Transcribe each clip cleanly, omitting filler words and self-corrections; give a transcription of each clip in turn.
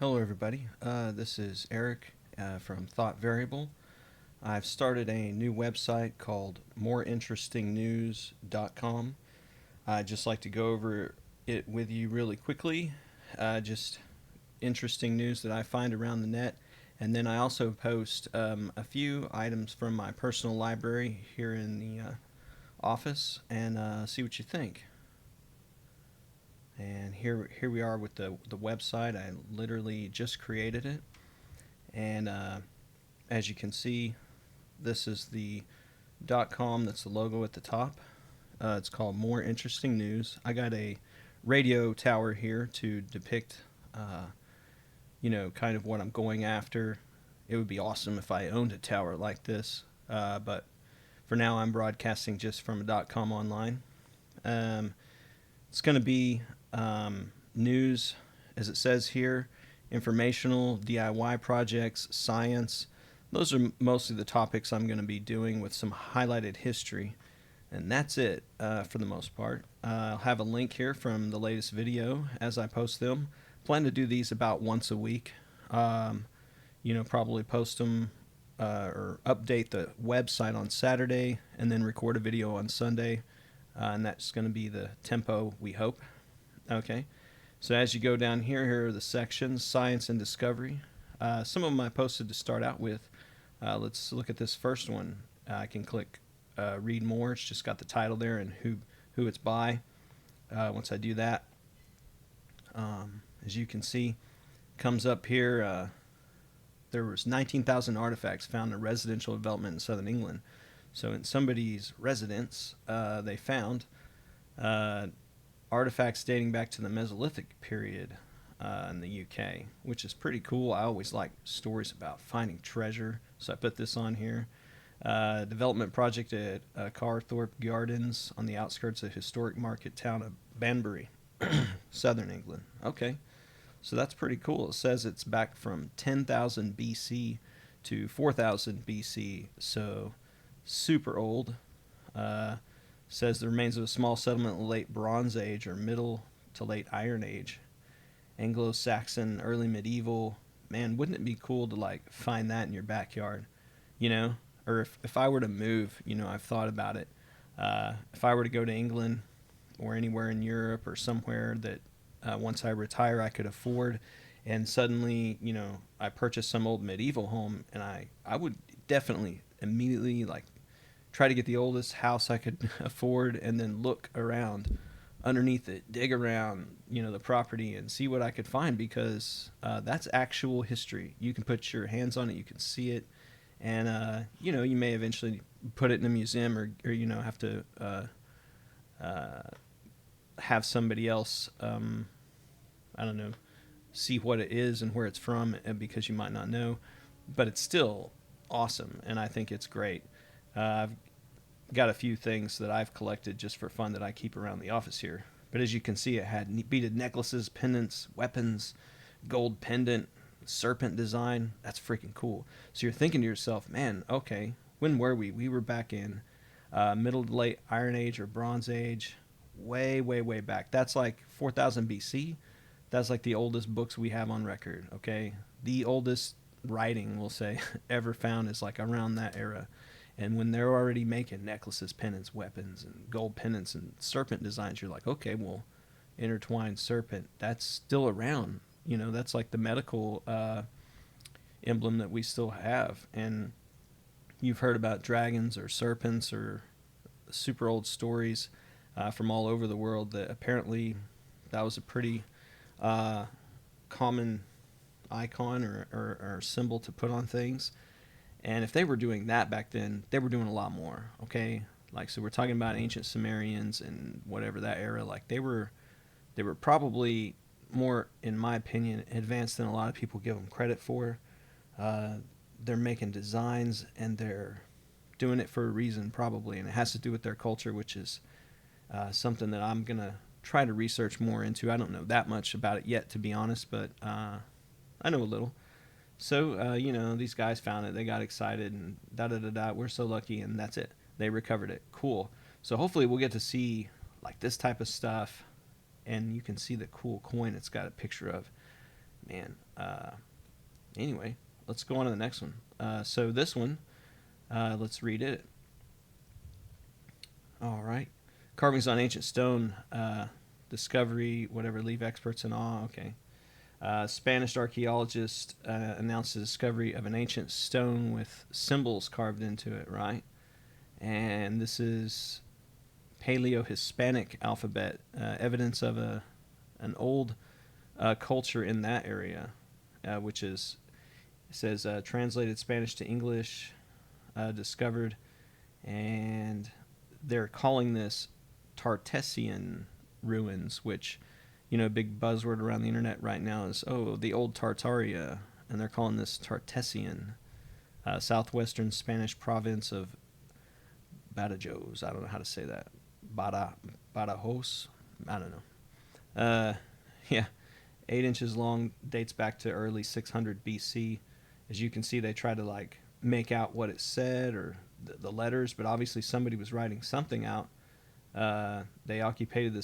Hello, everybody. This is Eric from Thought Variable. I've started a new website called moreinterestingnews.com. I'd just like to go over it with you really quickly. Just interesting news that I find around the net. And then I also post a few items from my personal library here in the office and see what you think. And here we are with the website. I literally just created it. And as you can see, this is the .com. That's the logo at the top. It's called More Interesting News. I got a radio tower here to depict, kind of what I'm going after. It would be awesome if I owned a tower like this, but for now I'm broadcasting just from a .com online. Um, it's going to be news, as it says here, informational, DIY projects, science. Those are mostly the topics I'm going to be doing with some highlighted history. And that's it for the most part. I'll have a link here from the latest video as I post them. Plan to do these about once a week. Probably post them or update the website on Saturday and then record a video on Sunday. And that's going to be the tempo, we hope. Okay. So as you go down here are the sections, science and discovery. Some of them I posted to start out with. Let's look at this first one. I can click read more. It's just got the title there and who it's by. Once I do that, as you can see, comes up here. There was 19,000 artifacts found in a residential development in southern England. So in somebody's residence, they found artifacts dating back to the Mesolithic period in the UK, which is pretty cool. I always like stories about finding treasure, so I put this on here. Development project at Carthorpe Gardens on the outskirts of historic market town of Banbury, southern England. Okay, so that's pretty cool. It says it's back from 10,000 BC to 4,000 BC, so super old. Says the remains of a small settlement in the late Bronze Age or middle to late Iron Age. Anglo-Saxon, early medieval. Man, wouldn't it be cool to like find that in your backyard? You know? Or if I were to move, I've thought about it. If I were to go to England or anywhere in Europe or somewhere that once I retire I could afford, and suddenly, I purchase some old medieval home, and I would definitely immediately like try to get the oldest house I could afford and then look around underneath it, dig around, the property and see what I could find, because that's actual history. You can put your hands on it, you can see it, and you may eventually put it in a museum or have to have somebody else, I don't know, see what it is and where it's from, because you might not know, but it's still awesome, and I think it's great. I've got a few things that I've collected just for fun that I keep around the office here. But as you can see, it had beaded necklaces, pendants, weapons, gold pendant, serpent design. That's freaking cool. So you're thinking to yourself, man, okay, when were we? We were back in middle to late Iron Age or Bronze Age, way, way, way back. That's like 4,000 BC. That's like the oldest books we have on record, okay? The oldest writing, we'll say, ever found is like around that era. And when they're already making necklaces, pendants, weapons, and gold pendants and serpent designs, you're like, okay, well, intertwined serpent, that's still around. That's like the medical emblem that we still have. And you've heard about dragons or serpents or super old stories from all over the world that apparently that was a pretty common icon or symbol to put on things. And if they were doing that back then, they were doing a lot more, okay? Like, so we're talking about ancient Sumerians and whatever that era, like they were probably more, in my opinion, advanced than a lot of people give them credit for. They're making designs and they're doing it for a reason, probably, and it has to do with their culture, which is something that I'm going to try to research more into. I don't know that much about it yet, to be honest, but I know a little. So, these guys found it. They got excited and da-da-da-da. We're so lucky, and that's it. They recovered it. Cool. So hopefully we'll get to see, like, this type of stuff, and you can see the cool coin it's got a picture of. Man. Anyway, let's go on to the next one. So this one, let's read it. All right. Carvings on ancient stone, discovery, whatever, leave experts in awe. Okay. Spanish archaeologist announced the discovery of an ancient stone with symbols carved into it, right? And this is Paleo-Hispanic alphabet, evidence of an old culture in that area, which is, it says, translated Spanish to English, discovered, and they're calling this Tartessian ruins, which, you know, a big buzzword around the internet right now is, oh, the old Tartaria, and they're calling this Tartessian, southwestern Spanish province of Badajoz. I don't know how to say that. Badajoz? I don't know. Yeah, 8 inches long, dates back to early 600 BC. As you can see, they try to like make out what it said or the letters, but obviously somebody was writing something out. They occupied the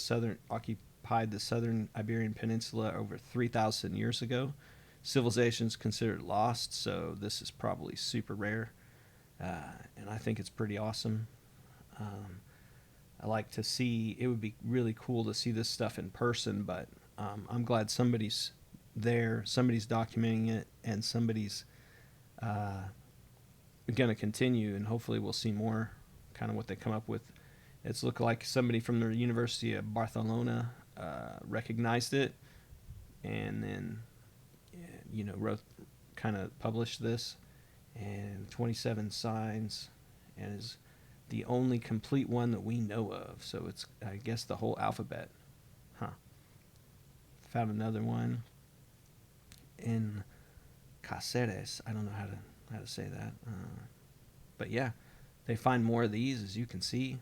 southern Iberian Peninsula over 3,000 years ago. Civilization's considered lost, so this is probably super rare, and I think it's pretty awesome. I like to see. It would be really cool to see this stuff in person, but I'm glad somebody's there, somebody's documenting it, and somebody's going to continue, and hopefully we'll see more. Kind of what they come up with. It's looked like somebody from the University of Barcelona recognized it, and then wrote, kind of published this, and 27 signs, and is the only complete one that we know of. So it's, I guess, the whole alphabet. Huh. Found another one in Cáceres. I don't know how to say that. But yeah, they find more of these, as you can see.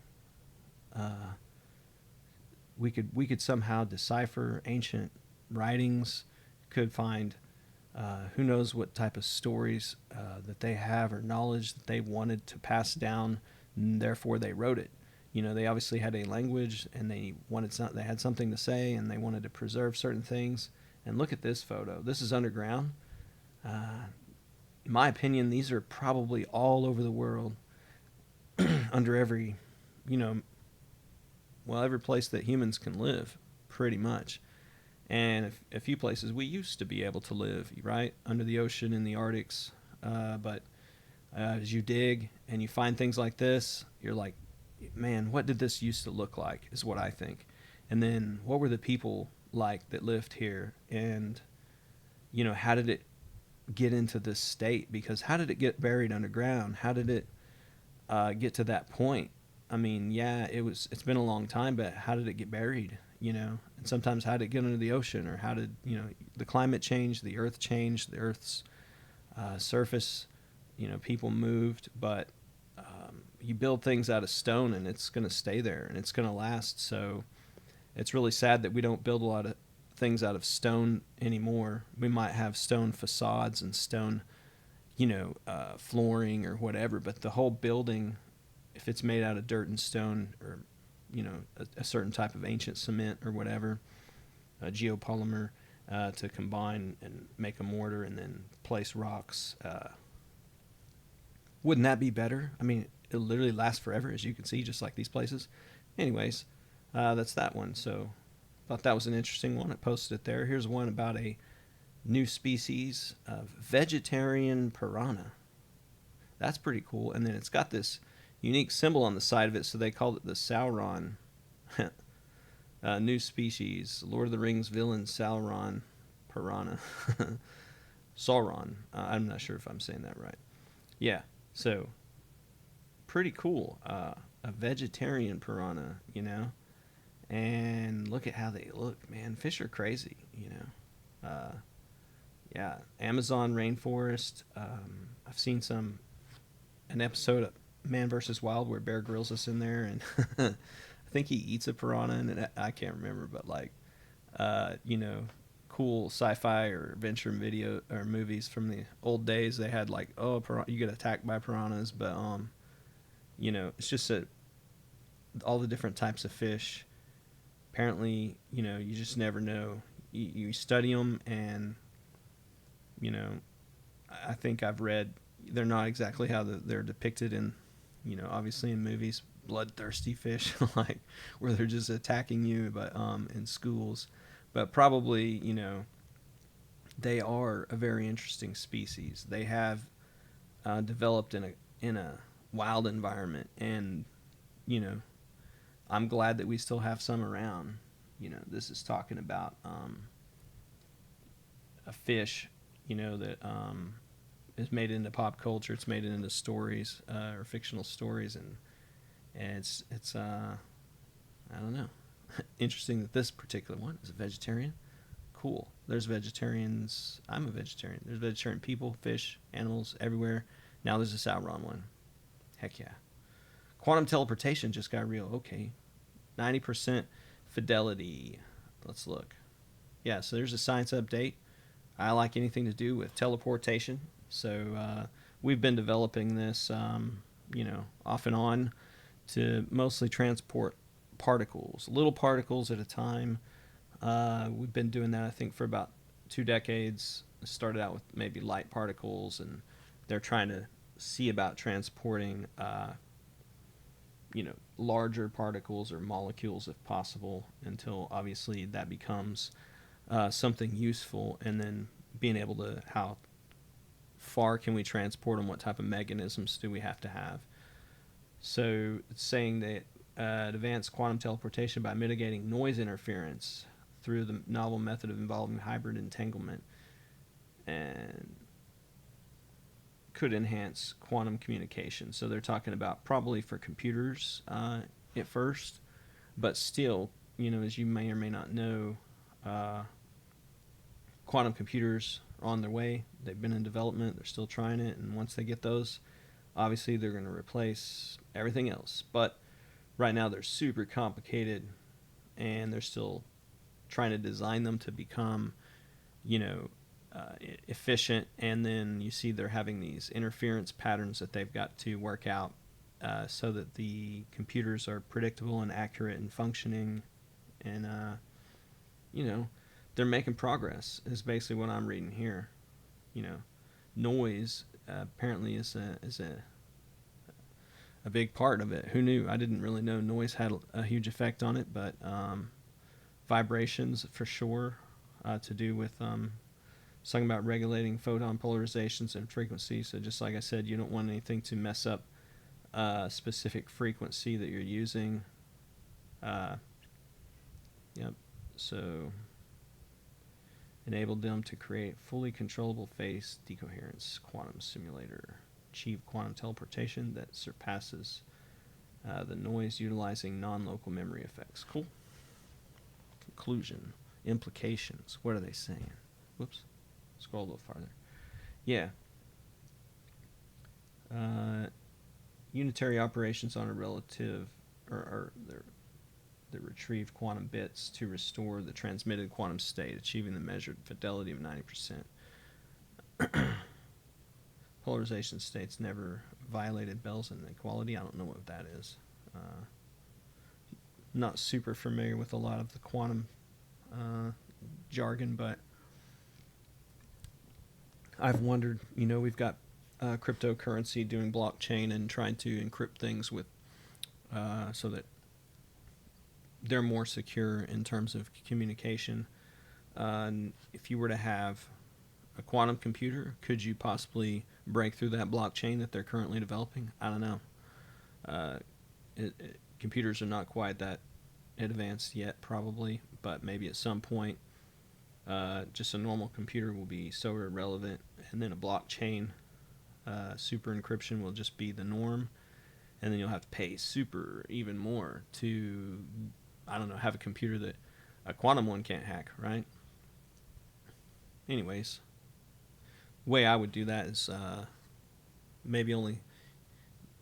We could somehow decipher ancient writings. Could find who knows what type of stories that they have or knowledge that they wanted to pass down, and therefore they wrote it. You know, they obviously had a language, and they had something to say, and they wanted to preserve certain things. And look at this photo. This is underground. In my opinion, these are probably all over the world, under every, every place that humans can live, pretty much. And a few places we used to be able to live, right, under the ocean in the Arctics. But as you dig and you find things like this, you're like, man, what did this used to look like, is what I think. And then what were the people like that lived here? And, how did it get into this state? Because how did it get buried underground? How did it get to that point? I mean, yeah, it's been a long time, but how did it get buried? And sometimes how did it get into the ocean, or how did, the climate change, the earth changed, the earth's surface, people moved, but you build things out of stone and it's going to stay there and it's going to last. So it's really sad that we don't build a lot of things out of stone anymore. We might have stone facades and stone, flooring or whatever, but the whole building, if it's made out of dirt and stone, or a certain type of ancient cement or whatever, a geopolymer, to combine and make a mortar and then place rocks, wouldn't that be better? I mean, it'll literally last forever, as you can see, just like these places. Anyways, that's that one. So thought that was an interesting one. I posted it there. Here's one about a new species of vegetarian piranha. That's pretty cool. And then it's got this unique symbol on the side of it, so they called it the Sauron. New species, Lord of the Rings villain Sauron piranha. Sauron. I'm not sure if I'm saying that right. Yeah, so pretty cool. A vegetarian piranha, and look at how they look, man. Fish are crazy, yeah, Amazon rainforest. I've seen an episode of Man vs. Wild where Bear Grylls is in there, and I think he eats a piranha, and I can't remember, but like, cool sci-fi or adventure video or movies from the old days. They had like, oh, you get attacked by piranhas, but it's just all the different types of fish. Apparently, you just never know. You study them, and you know, I think I've read they're not exactly how they're depicted in, obviously in movies, bloodthirsty fish, like where they're just attacking you, but in schools, but probably, they are a very interesting species. They have developed in a wild environment, and you know, I'm glad that we still have some around. This is talking about a fish, that is made into pop culture. It's made into stories or fictional stories, and it's I don't know. Interesting that this particular one is a vegetarian. Cool. There's vegetarians. I'm a vegetarian. There's vegetarian people, fish, animals everywhere. Now there's a Sauron one. Heck yeah. Quantum teleportation just got real. Okay. 90% fidelity. Let's look. Yeah, so there's a science update. I like anything to do with teleportation. So we've been developing this, off and on to mostly transport particles, little particles at a time. We've been doing that, I think, for about 2 decades. It started out with maybe light particles, and they're trying to see about transporting, larger particles or molecules if possible, until obviously that becomes something useful, and then being able to how far can we transport them, what type of mechanisms do we have to have. So it's saying that advanced quantum teleportation by mitigating noise interference through the novel method of involving hybrid entanglement, and could enhance quantum communication. So they're talking about probably for computers at first, but still, as you may or may not know, quantum computers are on their way. They've been in development. They're still trying it, and once they get those, obviously they're going to replace everything else. But right now they're super complicated, and they're still trying to design them to become, efficient. And then you see they're having these interference patterns that they've got to work out so that the computers are predictable and accurate and functioning. And, they're making progress, is basically what I'm reading here. Noise apparently is a big part of it. Who knew? I didn't really know noise had a huge effect on it, but vibrations for sure, to do with talking about regulating photon polarizations and frequencies. So just like I said, you don't want anything to mess up a specific frequency that you're using. Yep. So enabled them to create fully controllable phase decoherence quantum simulator, achieve quantum teleportation that surpasses the noise utilizing non-local memory effects. Cool. Conclusion. Implications. What are they saying? Whoops. Scroll a little farther. Yeah. Unitary operations on a relative, or the retrieved quantum bits to restore the transmitted quantum state, achieving the measured fidelity of 90%. Polarization states never violated Bell's inequality. I don't know what that is. Not super familiar with a lot of the quantum jargon, but I've wondered, we've got cryptocurrency doing blockchain and trying to encrypt things with so that they're more secure in terms of communication. If you were to have a quantum computer, could you possibly break through that blockchain that they're currently developing? I don't know. Computers are not quite that advanced yet, probably, but maybe at some point, just a normal computer will be so irrelevant, and then a blockchain, super encryption will just be the norm, and then you'll have to pay super even more to, I don't know, have a computer that a quantum one can't hack, right? Anyways, the way I would do that is maybe only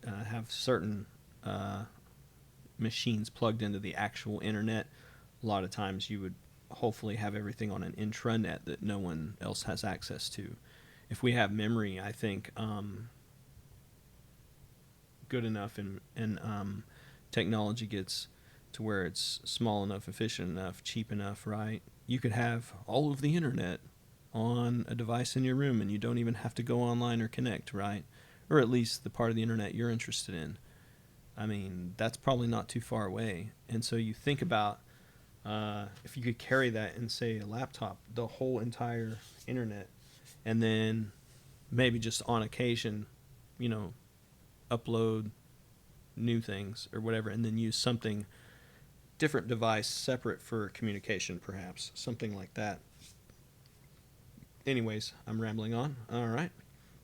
have certain machines plugged into the actual internet. A lot of times you would hopefully have everything on an intranet that no one else has access to. If we have memory, I think good enough and technology gets to where it's small enough, efficient enough, cheap enough, right? You could have all of the internet on a device in your room and you don't even have to go online or connect, right? Or at least the part of the internet you're interested in. I mean, that's probably not too far away. And so you think about if you could carry that in, say, a laptop, the whole entire internet, and then maybe just on occasion, you know, upload new things or whatever, and then use something different device separate for communication, perhaps something like that. Anyways, I'm rambling on. All right,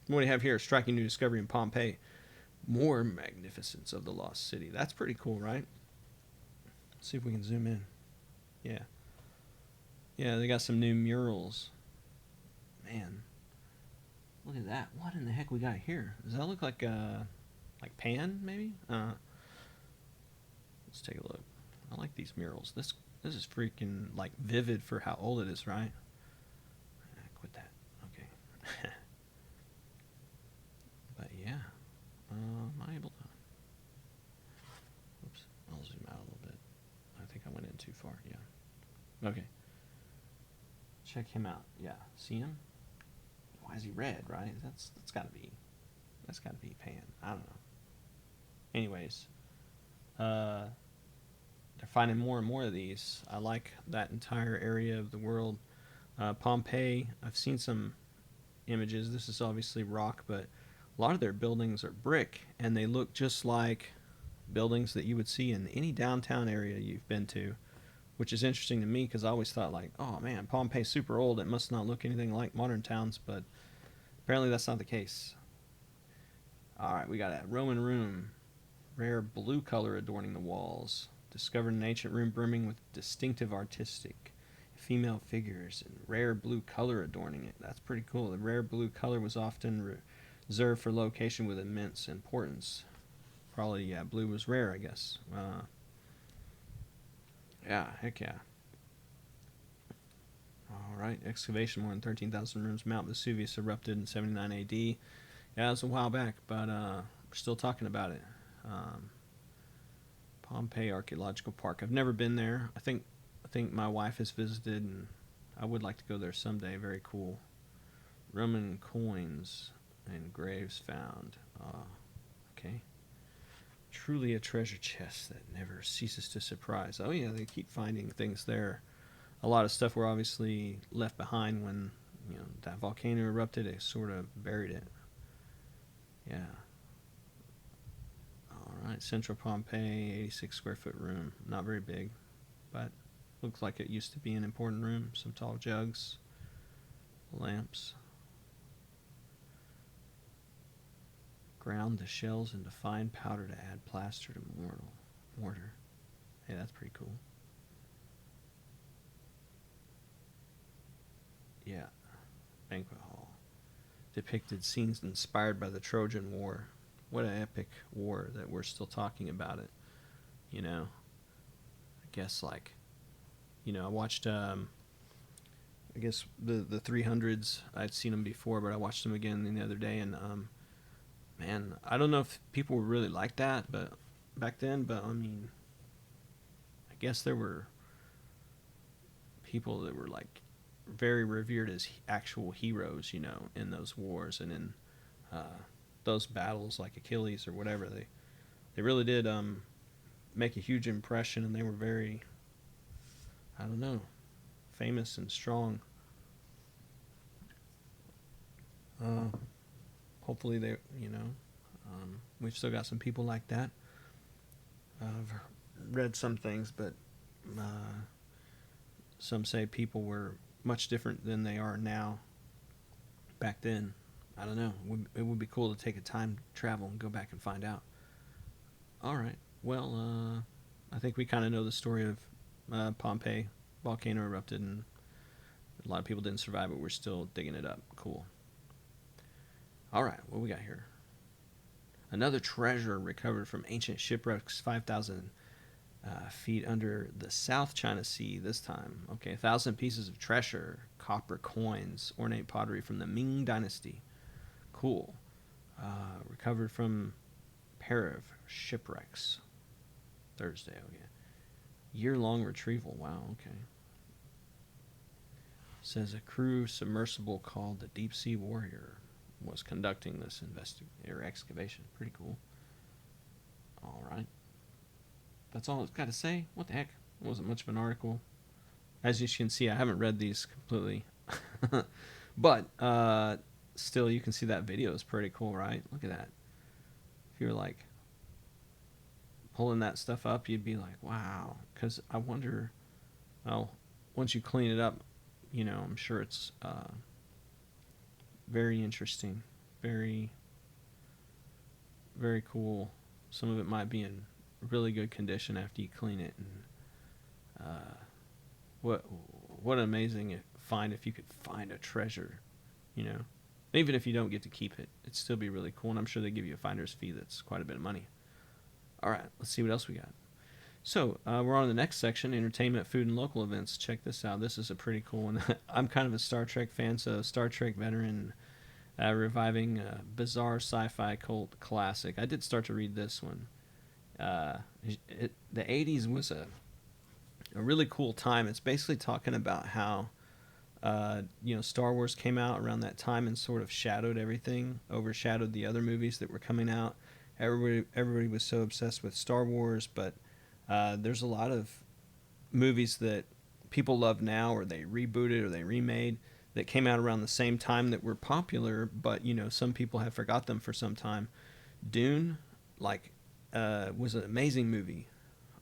what do you have here? Striking new discovery in Pompeii. More magnificence of the lost city. That's pretty cool, right? Let's see if we can zoom in. Yeah, they got some new murals. Man, look at that. What in the heck we got here? Does that look like Pan, maybe? Let's take a look. I like these murals. This is freaking like vivid for how old it is, right? Quit that. Okay. But yeah, am I able to? Oops. I'll zoom out a little bit. I think I went in too far. Yeah. Okay. Check him out. Yeah. See him? Why is he red? Right? That's gotta be Pan. I don't know. Anyways, they're finding more and more of these. I like that entire area of the world. Pompeii, I've seen some images. This is obviously rock, but a lot of their buildings are brick, and they look just like buildings that you would see in any downtown area you've been to, which is interesting to me because I always thought like, oh man, Pompeii's super old. It must not look anything like modern towns, but apparently that's not the case. All right, we got a Roman room, rare blue color adorning the walls. Discovered an ancient room brimming with distinctive artistic female figures and rare blue color adorning it. That's pretty cool. The rare blue color was often reserved for location with immense importance. Probably, yeah, blue was rare, I guess. Yeah, heck yeah. All right, excavation, more than 13,000 rooms. Mount Vesuvius erupted in 79 AD. Yeah, that was a while back, but we're still talking about it. Pompeii Archaeological Park. I've never been there. I think my wife has visited, and I would like to go there someday. Very cool. Roman coins and graves found. Okay. Truly a treasure chest that never ceases to surprise. Oh yeah, they keep finding things there. A lot of stuff were obviously left behind when that volcano erupted. It sort of buried it. Yeah. All right, Central Pompeii, 86 square foot room. Not very big, but looks like it used to be an important room. Some tall jugs, lamps. Ground the shells into fine powder to add plaster to mortar. Hey, that's pretty cool. Yeah, banquet hall. Depicted scenes inspired by the Trojan War. What an epic war that we're still talking about it. I guess I watched I guess the 300s. I'd seen them before, but I watched them again the other day, and man, I don't know if people were really like that, but back then. But I mean, I guess there were people that were like very revered as actual heroes, in those wars and in those battles, like Achilles or whatever. They really did make a huge impression, and they were very, I don't know, famous and strong. Hopefully we've still got some people like that. I've read some things, but some say people were much different than they are now. Back then, I don't know. It would be cool to take a time travel and go back and find out. All right. Well, I think we kind of know the story of Pompeii. Volcano erupted, and a lot of people didn't survive, but we're still digging it up. Cool. All right. What we got here? Another treasure recovered from ancient shipwrecks 5,000 feet under the South China Sea this time. Okay, 1,000 pieces of treasure, copper coins, ornate pottery from the Ming Dynasty. Cool. Recovered from pair of shipwrecks. Thursday, okay. Year-long retrieval. Wow, okay. says a crew submersible called the Deep Sea Warrior was conducting this excavation. Pretty cool. All right. That's all it's got to say. What the heck? It wasn't much of an article. As you can see, I haven't read these completely. But still, you can see that video is pretty cool, right? Look at that. If you're like pulling that stuff up, you'd be like, wow. Because I wonder, well, once you clean it up, I'm sure it's very interesting. Very, very cool. Some of it might be in really good condition after you clean it. And what an amazing find if you could find a treasure, Even if you don't get to keep it, it'd still be really cool. And I'm sure they give you a finder's fee that's quite a bit of money. All right, let's see what else we got. So we're on to the next section, entertainment, food, and local events. Check this out. This is a pretty cool one. I'm kind of a Star Trek fan, so Star Trek veteran reviving a bizarre sci-fi cult classic. I did start to read this one. The 80s was a really cool time. It's basically talking about how Star Wars came out around that time and sort of overshadowed the other movies that were coming out. Everybody was so obsessed with Star Wars, but there's a lot of movies that people love now, or they rebooted or they remade, that came out around the same time that were popular, but some people have forgot them for some time. Dune, was an amazing movie.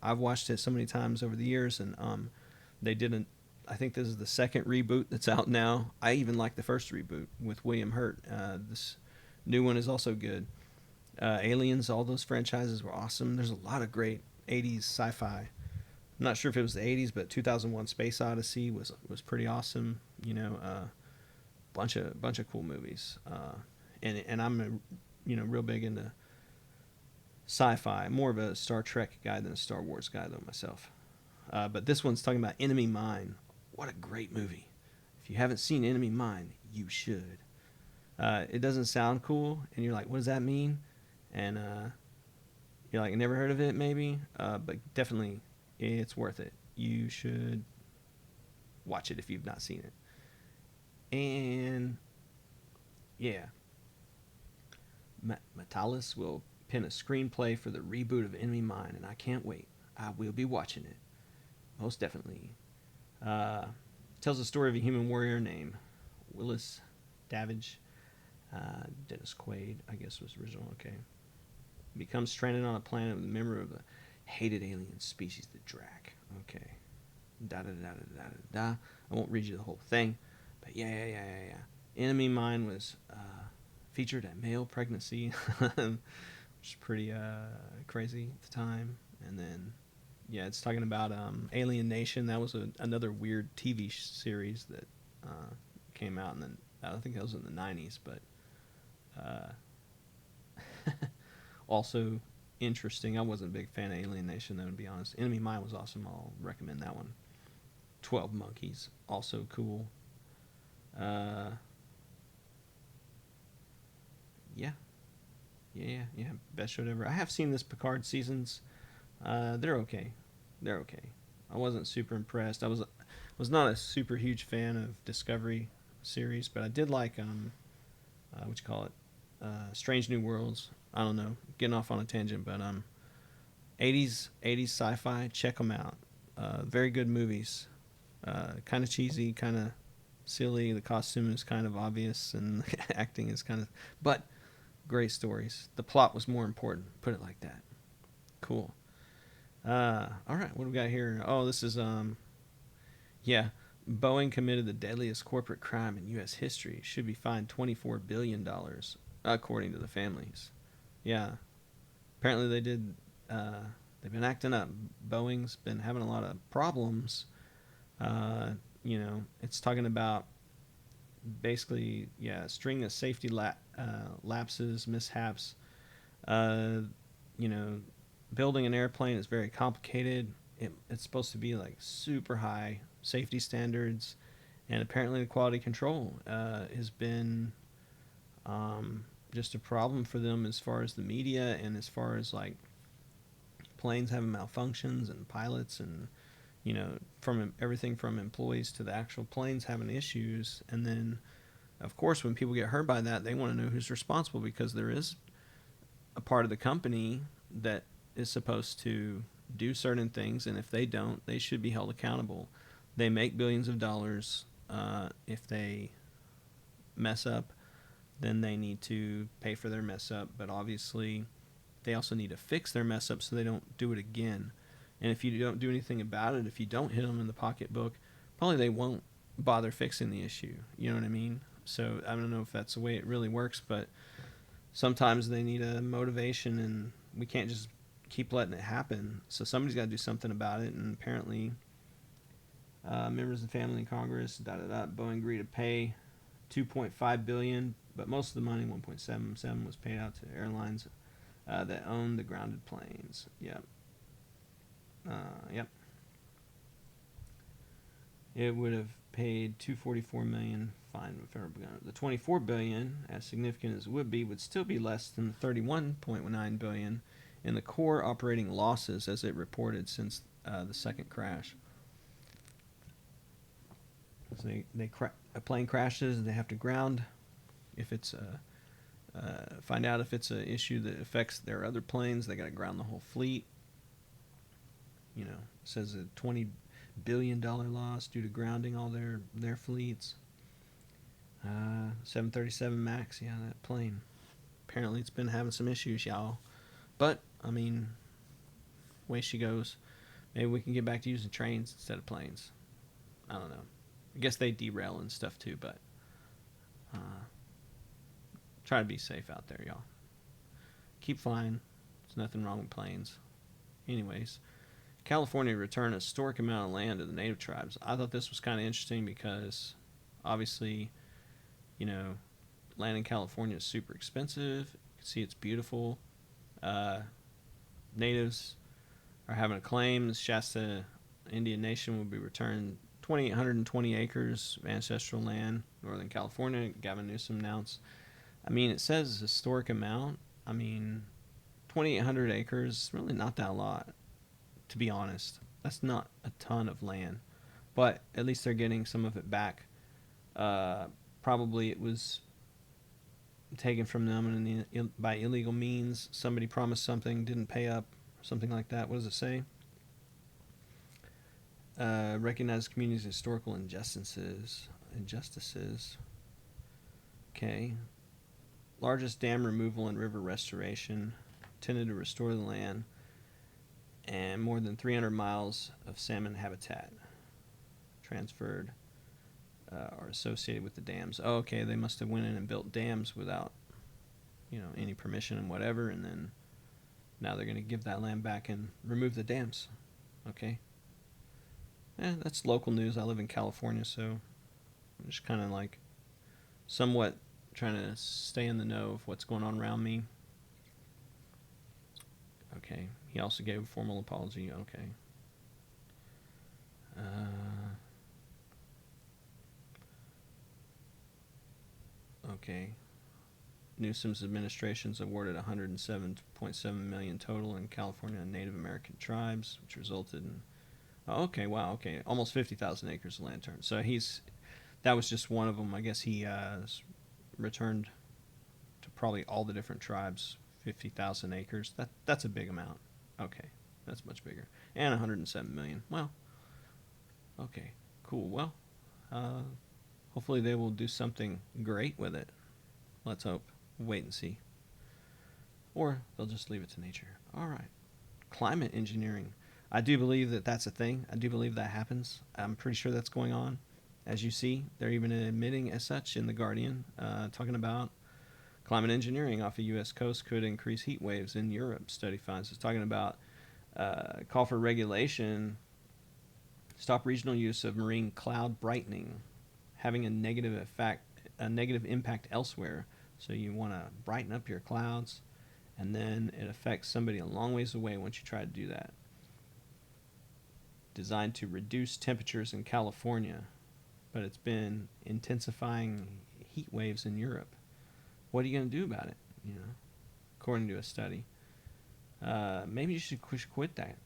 I've watched it so many times over the years, and they didn't. I think this is the second reboot that's out now. I even like the first reboot with William Hurt. This new one is also good. Aliens, all those franchises were awesome. There's a lot of great 80s sci-fi. I'm not sure if it was the 80s, but 2001: Space Odyssey was pretty awesome. Bunch of cool movies. And I'm real big into sci-fi. More of a Star Trek guy than a Star Wars guy though myself. But this one's talking about Enemy Mine. What a great movie. If you haven't seen Enemy Mine, you should. It doesn't sound cool, and you're like, what does that mean? And you're like, never heard of it maybe? But definitely, it's worth it. You should watch it if you've not seen it. And, yeah. Matalis will pen a screenplay for the reboot of Enemy Mine, and I can't wait. I will be watching it. Most definitely. Tells the story of a human warrior named Willis Davidge. Dennis Quaid, I guess, was original. Okay. Becomes stranded on a planet with a member of a hated alien species, the Drac. Okay. Da da da da da da. I won't read you the whole thing, but yeah. Enemy Mine was featured a male pregnancy, which is pretty crazy at the time. And then, yeah, it's talking about Alien Nation. That was another weird TV series that came out, and then I think that was in the 90s, but also interesting. I wasn't a big fan of Alien Nation, though, to be honest. Enemy Mine was awesome. I'll recommend that one. 12 Monkeys, also cool. Yeah. Best show ever. I have seen this Picard seasons. They're okay. I wasn't super impressed. I was not a super huge fan of Discovery series, but I did like what you call it, Strange New Worlds. I don't know, getting off on a tangent, but 80s sci-fi. Check them out. Very good movies. Kind of cheesy, kind of silly. The costume is kind of obvious, and the acting is kind of, but great stories. The plot was more important. Put it like that. Cool. All right, what do we got here? Oh, this is Boeing committed the deadliest corporate crime in U.S. history. Should be fined $24 billion, according to the families. Yeah, apparently they did. They've been acting up. Boeing's been having a lot of problems. It's talking about basically, string of safety lapses, mishaps. Building an airplane is very complicated. It's supposed to be like super high safety standards, and apparently the quality control has been just a problem for them as far as the media, and as far as like planes having malfunctions and pilots and from everything from employees to the actual planes having issues. And then, of course, when people get hurt by that, they want to know who's responsible, because there is a part of the company that is supposed to do certain things, and if they don't, they should be held accountable. They make billions of dollars. If they mess up, then they need to pay for their mess up, but obviously they also need to fix their mess up so they don't do it again. And if you don't do anything about it, if you don't hit them in the pocketbook, probably they won't bother fixing the issue. You know what I mean? So I don't know if that's the way it really works, but sometimes they need a motivation, and we can't just keep letting it happen. So somebody's got to do something about it, and apparently members of the family in Congress, Boeing agreed to pay $2.5 billion, but most of the money, $1.77, was paid out to airlines that own the grounded planes. Yep. Yep. It would have paid $244 million fine with federal government. The $24 billion, as significant as it would be, would still be less than the $31.9 billion in the core operating losses as it reported since the second crash. So a plane crashes and they have to ground. If it's find out if it's an issue that affects their other planes, they got to ground the whole fleet. It says a $20 billion loss due to grounding all their fleets. 737 MAX, yeah, that plane. Apparently it's been having some issues, y'all. But, way she goes. Maybe we can get back to using trains instead of planes. I don't know. I guess they derail and stuff too, but try to be safe out there, y'all. Keep flying. There's nothing wrong with planes. Anyways, California returned a historic amount of land to the native tribes. I thought this was kind of interesting because, obviously, land in California is super expensive. You can see it's beautiful. Natives are having a claim. The Shasta Indian Nation will be returned 2,820 acres of ancestral land, Northern California. Gavin Newsom announced. It says historic amount. 2,800 acres, really not that lot, to be honest. That's not a ton of land, but at least they're getting some of it back. Probably it was taken from them by illegal means. Somebody promised something, didn't pay up, something like that. What does it say? Recognize communities' historical injustices. Okay. Largest dam removal and river restoration, intended to restore the land, and more than 300 miles of salmon habitat transferred are associated with the dams. Oh, okay, they must have went in and built dams without, any permission and whatever, and then now they're going to give that land back and remove the dams. Okay. That's local news. I live in California, so I'm just kind of somewhat trying to stay in the know of what's going on around me. Okay. He also gave a formal apology. Okay. Okay. Newsom's administration's awarded $107.7 million total in California and Native American tribes, which resulted in almost 50,000 acres of land turned. So that was just one of them. I guess he returned to probably all the different tribes 50,000 acres. That's a big amount. Okay, that's much bigger. And 107 million. Well, okay, cool. Well, hopefully they will do something great with it. Let's hope. Wait and see. Or they'll just leave it to nature. All right. Climate engineering. I do believe that that's a thing. I do believe that happens. I'm pretty sure that's going on. As you see, they're even admitting as such in The Guardian, talking about climate engineering off the U.S. coast could increase heat waves in Europe, study finds. It's talking about call for regulation, stop regional use of marine cloud brightening, having a negative impact elsewhere. So you want to brighten up your clouds, and then it affects somebody a long ways away once you try to do that. Designed to reduce temperatures in California, but it's been intensifying heat waves in Europe. What are you going to do about it? According to a study. Maybe you should quit that.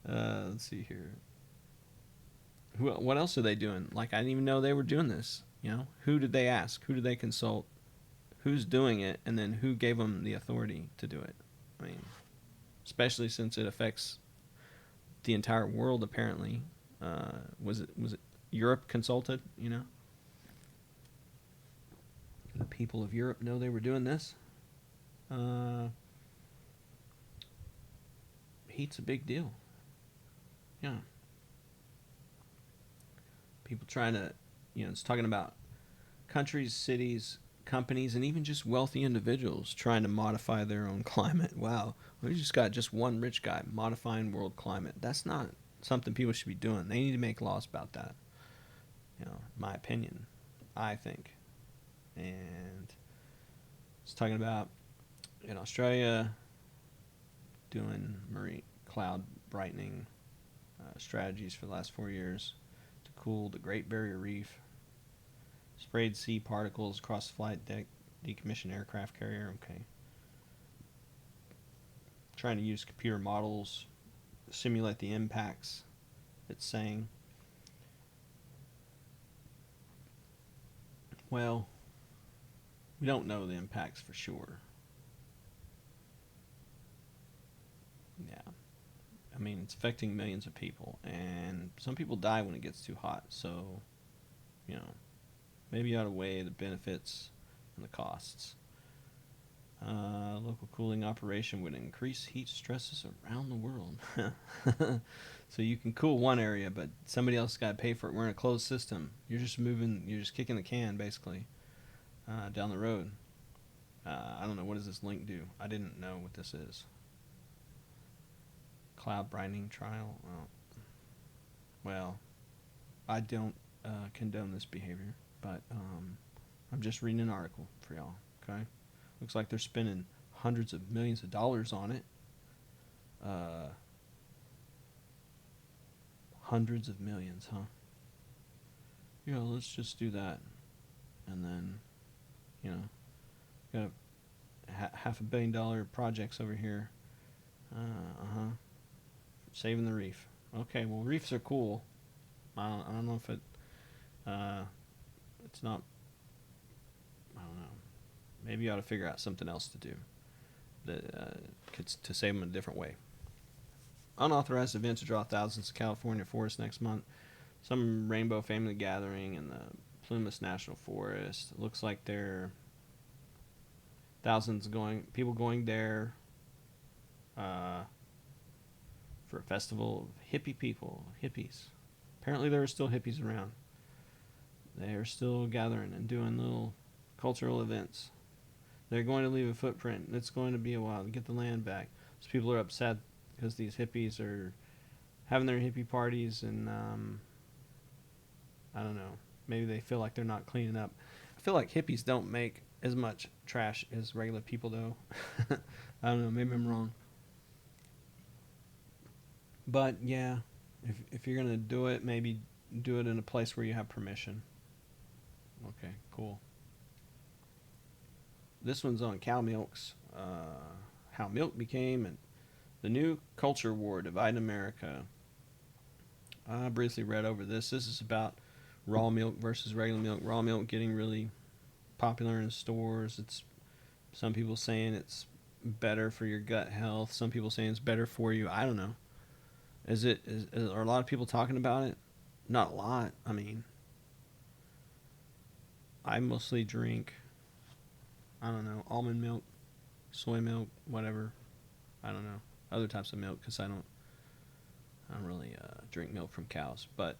Let's see here. What else are they doing? Like, I didn't even know they were doing this. You know, who did they ask? Who did they consult? Who's doing it? And then who gave them the authority to do it? I mean, especially since it affects the entire world, apparently. Was it Europe consulted? You know, the people of Europe know they were doing this. Heat's a big deal. Yeah. People trying to, it's talking about countries, cities, companies, and even just wealthy individuals trying to modify their own climate. Wow. We just got just one rich guy modifying world climate. That's not something people should be doing. They need to make laws about that. My opinion, I think. And it's talking about in Australia doing marine cloud brightening strategies for the last 4 years to cool the Great Barrier Reef. Sprayed sea particles across the flight deck, decommissioned aircraft carrier. Okay. Trying to use computer models, simulate the impacts. It's saying. Well, we don't know the impacts for sure. Yeah. I mean, it's affecting millions of people, and some people die when it gets too hot. So, maybe you ought to weigh the benefits and the costs. Local cooling operation would increase heat stresses around the world. So you can cool one area, but somebody else got to pay for it. We're in a closed system. You're just kicking the can, basically, down the road. I don't know. What does this link do? I didn't know what this is. Cloud brightening trial. Well, I don't condone this behavior, but I'm just reading an article for y'all, okay? Looks like they're spending hundreds of millions of dollars on it. Hundreds of millions, huh? Yeah, let's just do that. And then, got $500 million projects over here. Saving the reef. Okay, well, reefs are cool. I don't know if it's not, I don't know. Maybe you ought to figure out something else to do to save them in a different way. Unauthorized events to draw thousands to California forests next month. Some rainbow family gathering in the Plumas National Forest. It looks like there are people going there for a festival of hippies. Apparently there are still hippies around. They are still gathering and doing little cultural events. They're going to leave a footprint. It's going to be a while to get the land back. So people are upset because these hippies are having their hippie parties, and I don't know. Maybe they feel like they're not cleaning up. I feel like hippies don't make as much trash as regular people do. I don't know. Maybe I'm wrong. But yeah, if you're gonna do it, maybe do it in a place where you have permission. Okay, cool. This one's on cow milks. How milk became the new culture war dividing America. I briefly read over this. This is about raw milk versus regular milk. Raw milk getting really popular in stores. It's some people saying it's better for your gut health. Some people saying it's better for you. I don't know. Are a lot of people talking about it? Not a lot. I mean, I mostly drink, I don't know, almond milk, soy milk, whatever. I don't know. Other types of milk, because I don't really drink milk from cows. But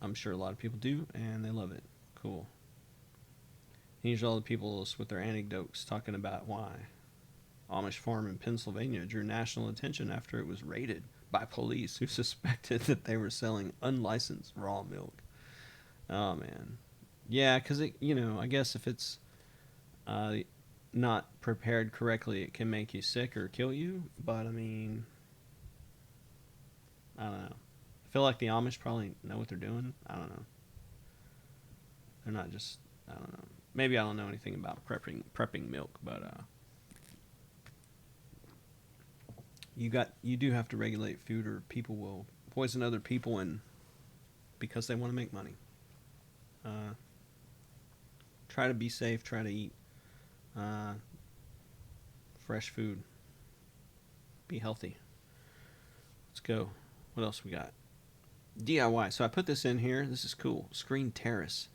I'm sure a lot of people do, and they love it. Cool. Here's all the people with their anecdotes talking about why Amish farm in Pennsylvania drew national attention after it was raided by police who suspected that they were selling unlicensed raw milk. Oh man, yeah, because I guess if it's not prepared correctly, it can make you sick or kill you. But I mean, I don't know. I feel like the Amish probably know what they're doing. I don't know. They're not just, I don't know. Maybe I don't know anything about prepping milk, but you do have to regulate food, or people will poison other people, and because they want to make money. Uh, Try to be safe. Try to eat uh, fresh food. Be healthy. Let's go. What else we got? DIY. So I put this in here. This is cool. Screen Terrace.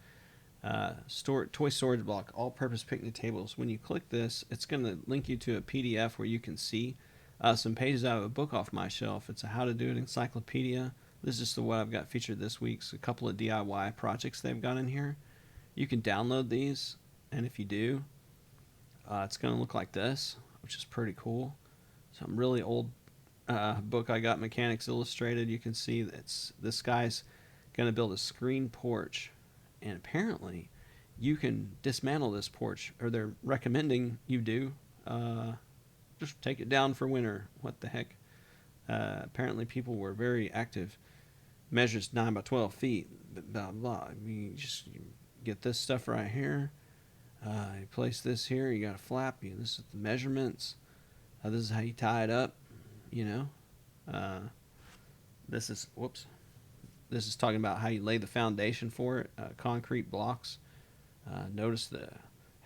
Toy storage block, all-purpose picnic tables. When you click this, it's going to link you to a PDF where you can see some pages out of a book off my shelf. It's a how to do it encyclopedia. This is just what I've got featured this week. So a couple of DIY projects they've got in here. You can download these, and if you do, it's going to look like this, which is pretty cool. Some really old book I got, Mechanics Illustrated. You can see that this guy's going to build a screen porch, and apparently you can dismantle this porch, or they're recommending you do. Just take it down for winter. What the heck? Apparently people were very active. Measures 9 by 12 feet. Blah blah. You get this stuff right here. You place this here. You got a flap. This is the measurements. This is how you tie it up. This is This is talking about how you lay the foundation for it. Concrete blocks. Notice the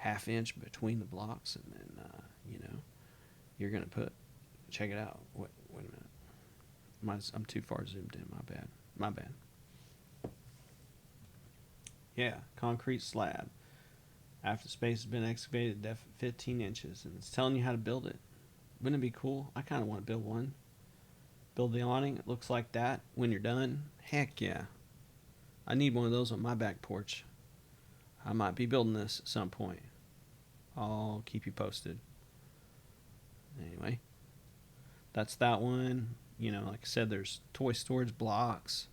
½ inch between the blocks, and then you're gonna check it out. Wait a minute. I'm too far zoomed in. My bad. Yeah, concrete slab. After the space has been excavated, depth 15 inches, and it's telling you how to build it. Wouldn't it be cool? I kind of want to build one. Build the awning. It looks like that when you're done. Heck yeah. I need one of those on my back porch. I might be building this at some point. I'll keep you posted. Anyway, that's that one. Like I said, there's toy storage blocks,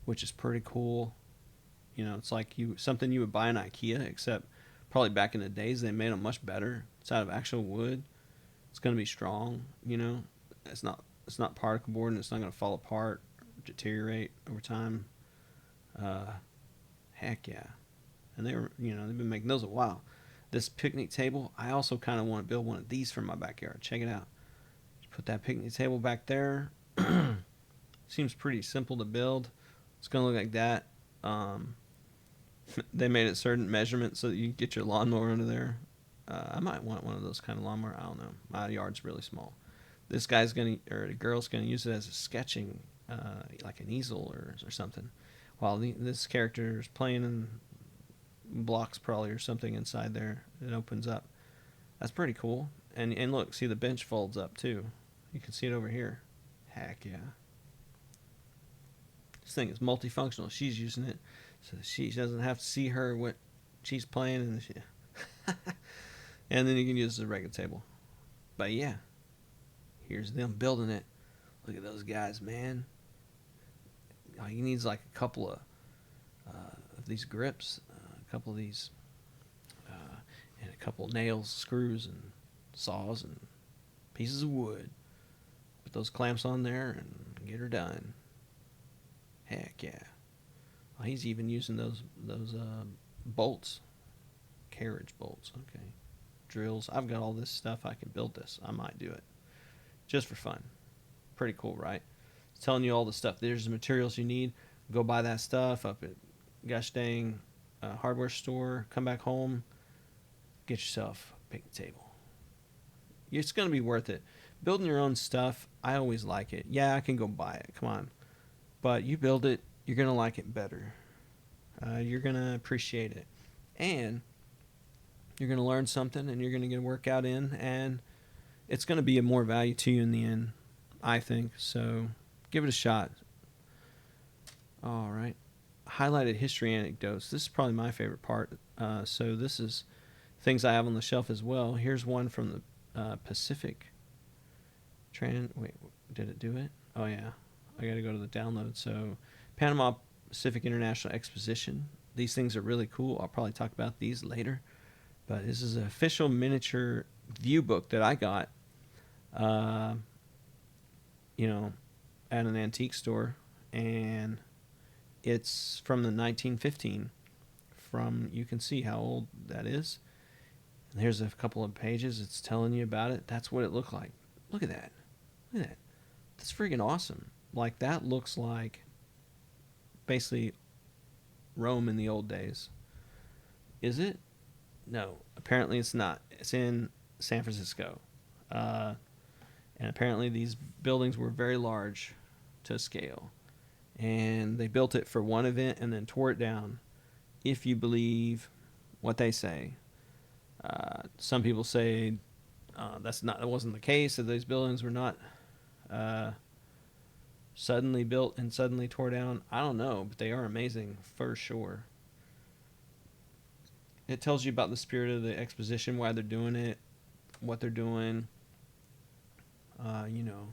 which is pretty cool. It's like something you would buy in IKEA, except probably back in the days they made them much better. It's out of actual wood. It's going to be strong. It's not particle board, and it's not going to fall apart, or deteriorate over time. Heck yeah. And they've been making those a while. This picnic table, I also kind of want to build one of these for my backyard. Check it out. Just put that picnic table back there. Seems pretty simple to build. It's going to look like that. They made it certain measurements so that you can get your lawnmower under there. I might want one of those kind of lawnmower. I don't know. My yard's really small. This guy's the girl's gonna use it as a sketching, like an easel or something, while this character is playing in blocks probably or something inside there. It opens up. That's pretty cool. And look, see the bench folds up too. You can see it over here. Heck yeah. This thing is multifunctional. She's using it so she doesn't have to see what she's playing, and then you can use it as a regular table. But yeah. Here's them building it. Look at those guys, man. He needs like a couple of these grips, a couple of these, and a couple of nails, screws, and saws, and pieces of wood. Put those clamps on there and get her done. Heck yeah. Well, he's even using those bolts, carriage bolts. Okay, drills. I've got all this stuff. I can build this. I might do it. Just for fun. Pretty cool, right? It's telling you all the stuff. There's the materials you need. Go buy that stuff up at gosh dang hardware store. Come back home. Get yourself a picnic table. It's going to be worth it. Building your own stuff, I always like it. Yeah, I can go buy it. Come on. But you build it, you're going to like it better. You're going to appreciate it. And you're going to learn something, and you're going to get a workout in, and it's going to be of more value to you in the end, I think. So give it a shot. All right. Highlighted history anecdotes. This is probably my favorite part. So this is things I have on the shelf as well. Here's one from the Pacific. Wait, did it do it? Oh, yeah. I got to go to the download. So Panama Pacific International Exposition. These things are really cool. I'll probably talk about these later. But this is an official miniature view book that I got. At an antique store, and it's from the 1915. You can see how old that is. And here's a couple of pages. It's telling you about it. That's what it looked like. Look at that. Look at that. That's freaking awesome. Like, that looks like basically Rome in the old days. Is it? No, apparently it's not. It's in San Francisco. Uh, and apparently these buildings were very large to scale. And they built it for one event and then tore it down, if you believe what they say. Some people say that wasn't the case, that these buildings were not uh, suddenly built and suddenly tore down. I don't know, but they are amazing for sure. It tells you about the spirit of the exposition, why they're doing it, what they're doing. You know,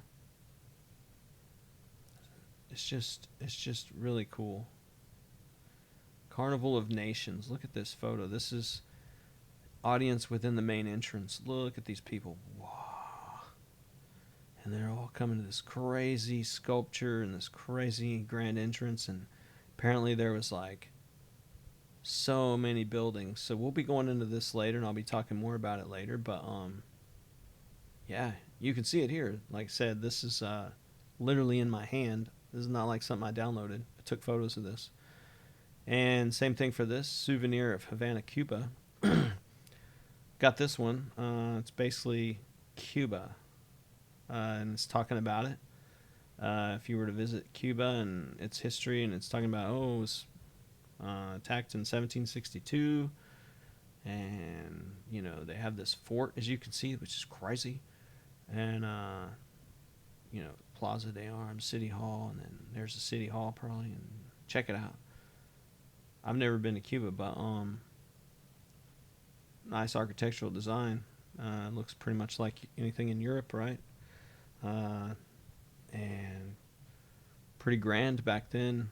it's just really cool. Carnival of Nations. Look at this photo. This is audience within the main entrance. Look at these people. Wow. And they're all coming to this crazy sculpture and this crazy grand entrance. And apparently there was like so many buildings. So we'll be going into this later, and I'll be talking more about it later. But yeah, you can see it here. Like I said, this is literally in my hand. This is not like something I downloaded. I took photos of this. And same thing for this souvenir of Havana, Cuba. Got this one. It's basically Cuba, and it's talking about it. If you were to visit Cuba and its history, and it's talking about, it was attacked in 1762, and you know they have this fort, as you can see, which is crazy, and you know, Plaza de Armas, City Hall, and then there's the City Hall probably, and check it out. I've never been to Cuba, but nice architectural design. Looks pretty much like anything in Europe, right? And pretty grand back then.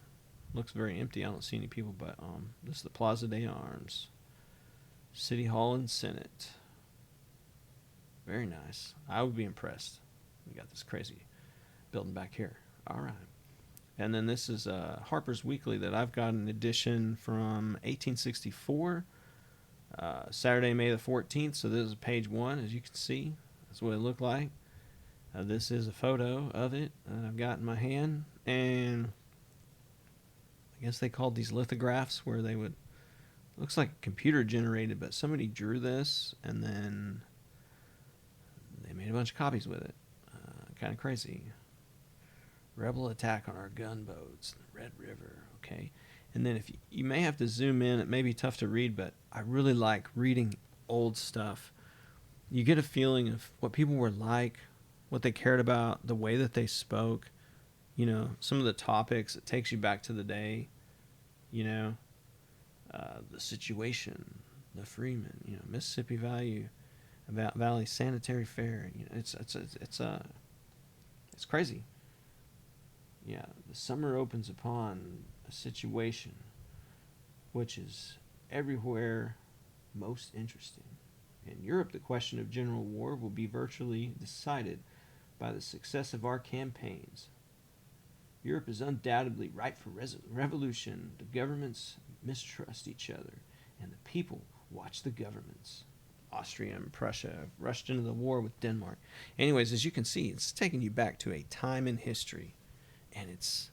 Looks very empty. I don't see any people, but this is the Plaza de Armas, City Hall and Senate. Very nice. I would be impressed. We got this crazy building back here. All right. And then this is Harper's Weekly that I've got an edition from 1864, Saturday, May the 14th. So this is page 1, as you can see. That's what it looked like. This is a photo of it that I've got in my hand. And I guess they called these lithographs, where they would, looks like computer generated, but somebody drew this and then they made a bunch of copies with it. Kind of crazy. Rebel attack on our gunboats, Red River. Okay. And then if you may have to zoom in, it may be tough to read, but I really like reading old stuff. You get a feeling of what people were like, what they cared about, the way that they spoke, you know, some of the topics. It takes you back to the day, you know, the situation, the Freeman, you know, Mississippi Valley Sanitary Fair. You know, it's crazy. Yeah, the summer opens upon a situation which is everywhere most interesting. In Europe, the question of general war will be virtually decided by the success of our campaigns. Europe is undoubtedly ripe for revolution. The governments mistrust each other, and the people watch the governments. Austria and Prussia have rushed into the war with Denmark. Anyways, as you can see, it's taking you back to a time in history, and it's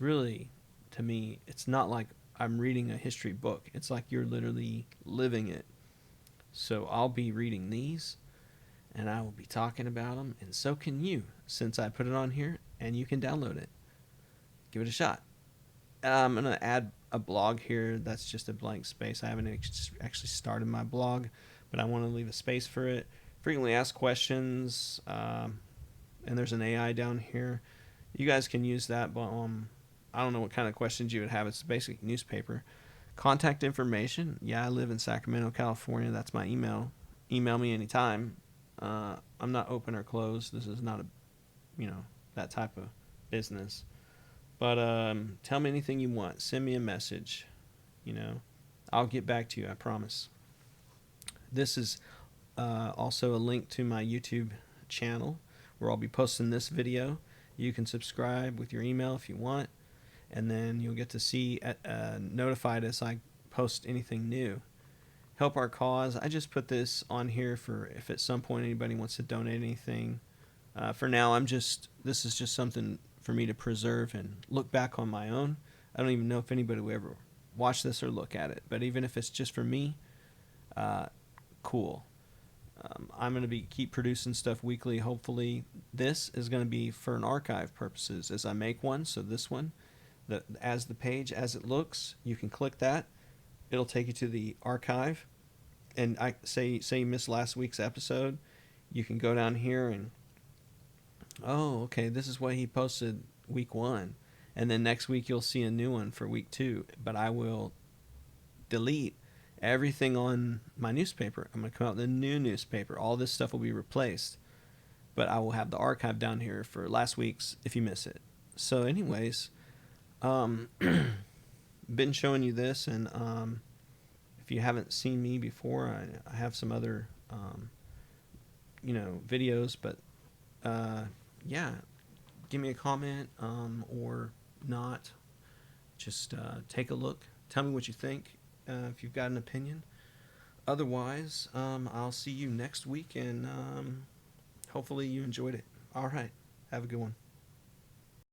really, to me, it's not like I'm reading a history book. It's like you're literally living it. So I'll be reading these, and I will be talking about them, and so can you, since I put it on here, and you can download it. Give it a shot. I'm going to add a blog here. That's just a blank space. I haven't actually started my blog, but I want to leave a space for it. Frequently asked questions, and there's an AI down here. You guys can use that, but I don't know what kind of questions you would have. It's a basic newspaper. Contact information. Yeah, I live in Sacramento, California. That's my email. Email me anytime. I'm not open or closed. This is not that type of business. But tell me anything you want. Send me a message. I'll get back to you, I promise. This is also a link to my YouTube channel where I'll be posting this video. You can subscribe with your email if you want, and then you'll get to see notified as I post anything new. Help our cause. I just put this on here for if at some point anybody wants to donate anything. For now, this is just something for me to preserve and look back on my own. I don't even know if anybody will ever watch this or look at it, but even if it's just for me, uh, cool. I'm going to be keep producing stuff weekly. Hopefully, this is going to be for an archive purposes as I make one. So this one, as the page as it looks, you can click that. It'll take you to the archive, and I say you missed last week's episode, you can go down here and, oh, okay, this is what he posted week 1, and then next week you'll see a new one for week 2. But I will delete everything on my newspaper. I'm going to come out with a new newspaper. All this stuff will be replaced, but I will have the archive down here for last week's if you miss it. So, anyways, been showing you this, and if you haven't seen me before, I have some other videos, but yeah, give me a comment or not. Just take a look. Tell me what you think if you've got an opinion. Otherwise, I'll see you next week, and hopefully you enjoyed it. All right. Have a good one.